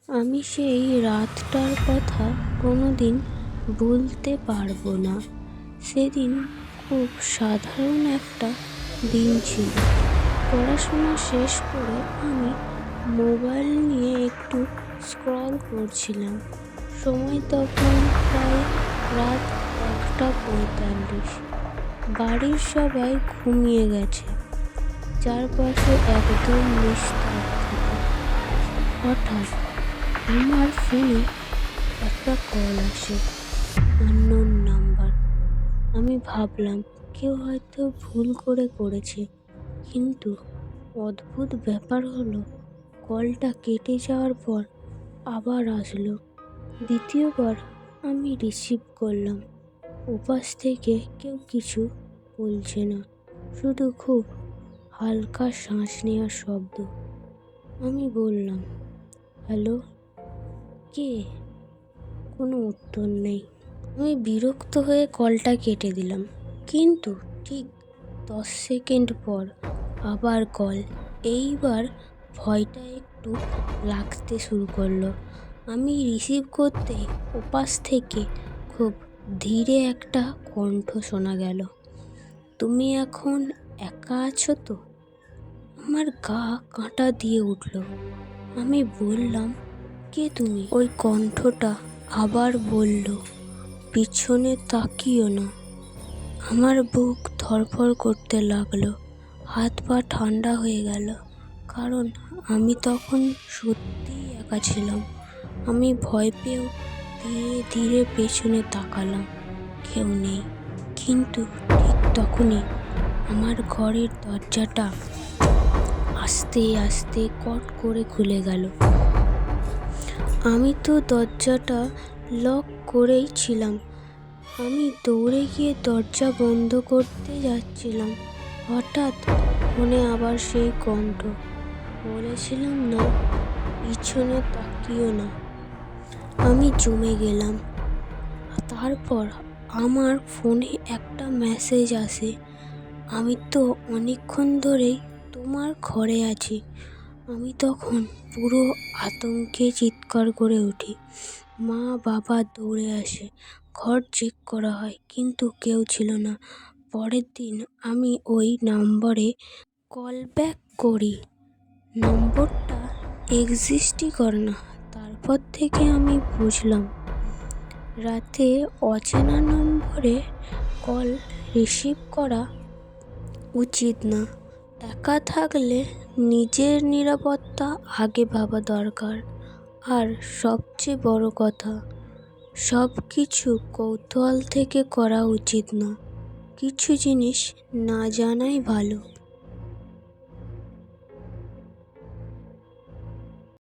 আমি সেই রাতটার কথা কোনোদিন ভুলতে পারবো না। সেদিন খুব সাধারণ একটা দিন ছিল। পড়াশোনা শেষ করে আমি মোবাইল নিয়ে একটু স্ক্রল করছিলাম। সময় তখন প্রায় রাত 1:45। বাড়ির সবাই ঘুমিয়ে গেছে, চারপাশে একদম নিস্তব্ধতা। হঠাৎ আমার ফোনে একটা কল আসে, আননোন নাম্বার। আমি ভাবলাম কেউ হয়তো ভুল করেছে, কিন্তু অদ্ভুত ব্যাপার হলো কলটা কেটে যাওয়ার পর আবার আসলো। দ্বিতীয়বার আমি রিসিভ করলাম। ওপাশ থেকে কেউ কিছু বলছে না, শুধু খুব হালকা শ্বাস নেওয়ার শব্দ। আমি বললাম, হ্যালো, কে? কোনো উত্তর নেই। আমি বিরক্ত হয়ে কলটা কেটে দিলাম, কিন্তু ঠিক 10 সেকেন্ড পর আবার কল। এইবার ভয়টা একটু লাগতে শুরু করলো। আমি রিসিভ করতেই ওপাশ থেকে খুব ধীরে একটা কণ্ঠ শোনা গেল, তুমি এখন একা আছো তো? আমার গা কাঁটা দিয়ে উঠল। আমি বললাম, কে তুমি? ওই কণ্ঠটা আবার বলল, পিছনে তাকিও না। আমার বুক ধড়ফড় করতে লাগলো, হাত পা ঠান্ডা হয়ে গেল, কারণ আমি তখন সত্যিই একা ছিলাম। আমি ভয় পেয়েও ধীরে ধীরে পেছনে তাকালাম, কেউ নেই। কিন্তু ঠিক তখনই আমার ঘরের দরজাটা আস্তে আস্তে কট করে খুলে গেল। আমি তো দরজাটা লক করেই ছিলাম। আমি দৌড়ে গিয়ে দরজা বন্ধ করতে যাচ্ছিলাম। হঠাৎ ফোনে আবার সেই কণ্ঠ, বলেছিলাম না, পিছনে তাকিও না। আমি জমে গেলাম। তারপর আমার ফোনে একটা মেসেজ আসে, আমি তো অনেকক্ষণ ধরেই তোমার ঘরে আছি। আমি তখন পুরো আতঙ্কে চিৎকার করে উঠি। মা বাবা দৌড়ে আসে, ঘর চেক করা হয়, কিন্তু কেউ ছিল না। পরের দিন আমি ওই নম্বরে কল ব্যাক করি, নম্বরটা এক্সিস্টই করে না। তারপর থেকে আমি বুঝলাম রাতে অচেনা নম্বরে কল রিসিভ করা উচিত না। একা থাকলে নিজের নিরাপত্তা আগে ভাবা দরকার। আর সবচেয়ে বড় কথা, সব কিছু কৌতূহল থেকে করা উচিত না। কিছু জিনিস না জানাই ভালো।